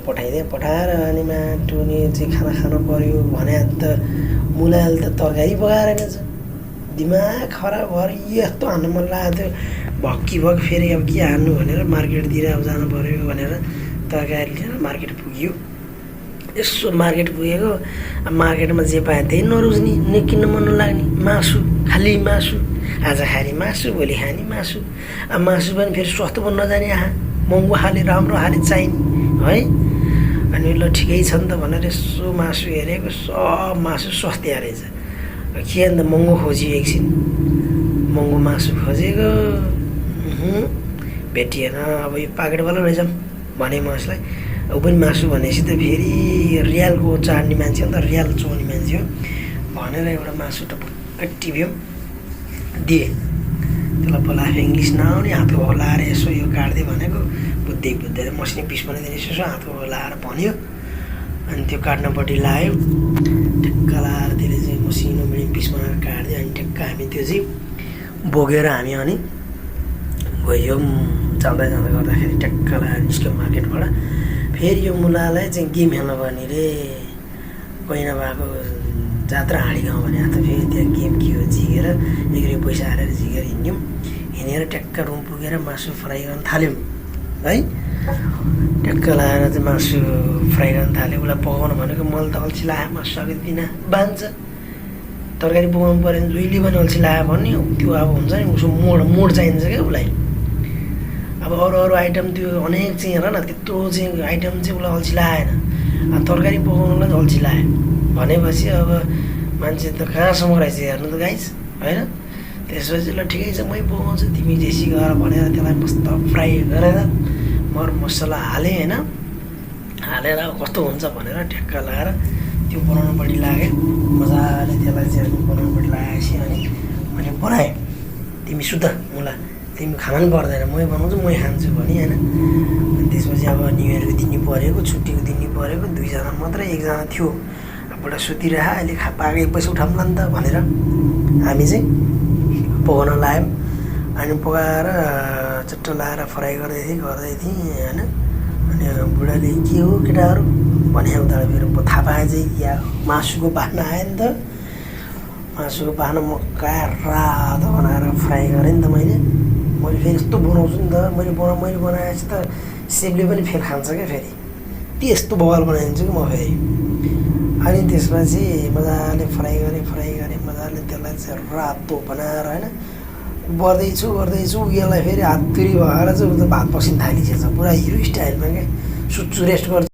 पठाइदिएँ। पठाएर अनि माटुनी चाहिँ खाना खानु पऱ्यो भने त मुलाले त तरकारी पकाएर रहेछ। दिमाग खराब भएर यस्तो हान्न मन लागेको थियो। भक्किभक फेरि अब के हान्नु भनेर मार्केटतिर अब जानु पऱ्यो भनेर तरकारी लिएर मार्केट पुग्यो। यसो मार्केट पुगेको, अब मार्केटमा जे पायो त्यही नरुच्ने, किन्न मन नलाग्ने, मासु, खालि मासु। आज खाने मासु, भोलि खाने मासु। अब मासु पनि फेरि स्वास्थ्य पनि नजाने, महँगो खाले, राम्रो खाले चाहिने है। अनि ल ठिकै छ नि त भनेर यसो मासु हेरेको, सब मासु स्वास्थ्य रहेछ। के अन्त महँगो खोज्यो, एकछिन महँगो मासु खोजेको भेटिएन। अब यो पाकेटवाला रहेछौँ भने म यसलाई। ऊ पनि मासु भनेपछि त फेरि रियालको चाड्ने मान्छे हो नि त, रियाल चोर्ने मान्छे हो भनेर एउटा मासु टपक्क टिप्यो, दिएँ। त्यसलाई पहिला आफै इङ्ग्लिस नआउने, हातको हल्लाएर यसो यो काट्दै भनेको बुझ्दै बुझ्दै मसिनो पिस बनाइदिने यसो हातको हल्लाएर भन्यो। अनि त्यो काट्नपट्टि लाग्यो, ठ्याक्क लाएर त्यसले चाहिँ मसिनो मिडियम पिस बनाएर काट्दियो। अनि ठ्याक्क हामी त्यो चाहिँ बोकेर हामी अनि गयौँ। जाँदा जाँदा गर्दाखेरि ठ्याक्क लाएर निस्क्यो मार्केटबाट। फेरि यो मुलालाई चाहिँ गेम खेल्न पर्ने रे, कोही नभएको जात्रा हाँडी गाउँ भने त फेरि त्यहाँ गेम के हो झिकेर एक पैसा हालेर झिकेर हिँड्यौँ। हिँडेर ट्याक्क रुम पुगेर मासु फ्राई गर्न थाल्यौँ है। ट्याक्क लगाएर चाहिँ मासु फ्राई गर्न थाल्यो। उसलाई पकाउनु भनेको मैले त अल्छी लाग्यो, मासु सकेको बिना बान्छ। तरकारी पकाउनु पऱ्यो भने जहिले पनि अल्छी लाग्यो भने त्यो अब हुन्छ नि, उसको मोड चाहिन्छ क्या उसलाई। अब अरू आइटम त्यो अनेक चाहिँ हेर न, त्यत्रो चाहिँ आइटम चाहिँ उसलाई अल्छी लागेन। तरकारी पकाउनुलाई अल्छी लाग्यो भनेपछि अब मान्छे त कहाँसम्म रहेछ हेर्नु त गाइस होइन। त्यसपछि ल ठिकै छ मै पकाउँछु, तिमी जेसी गर भनेर त्यसलाई मस्त फ्राई गरेर मरमसला हालेँ होइन। हालेर कस्तो हुन्छ भनेर ठ्याक्क लगाएर त्यो बनाउनुपट्टि लाग्यो। मजाले त्यसलाई चाहिँ अनि बनाउनुपट्टि लगाएपछि अनि मैले बनाएँ। तिमी सुत मुला, तिमी खाना पनि पर्दैन, मै बनाउँछु मै खान्छु भने होइन। अनि त्यसपछि अब न्यु इयरको दिन परेको, छुट्टीको दिन परेको, 2 जना मात्रै, 1 जना थियो। बुढा सुतिरह, अहिले पाएको पैसा उठाउँला नि त भनेर हामी चाहिँ पकाउन लाग्यौँ। अनि पकाएर चट्ट लाएर फ्राई गर्दै थिएँ होइन। अनि बुढाले के हो केटाहरू भने उता फेरि थाहा पाएँ चाहिँ या मासुको बास्ना आयो नि त। मासुको बास्ना मक्का रातो बनाएर फ्राई गरेँ नि त मैले फेरि यस्तो बनाउँछु नि त। मैले बनाएपछि त सेफले पनि फेरि खान्छ क्या, फेरि त्यस्तो बवाल बनाइदिन्छु कि म फेरि। अनि त्यसपछि मजाले फ्राई गरेँ मजाले त्यसलाई चाहिँ रातो बनाएर होइन। गर्दैछु यसलाई फेरि हातुरी भएर चाहिँ उ त भात पसिन थालिसकेछ पुरा हिरो स्टाइलमा क्या। सुत्छु रेस्ट गर्छु।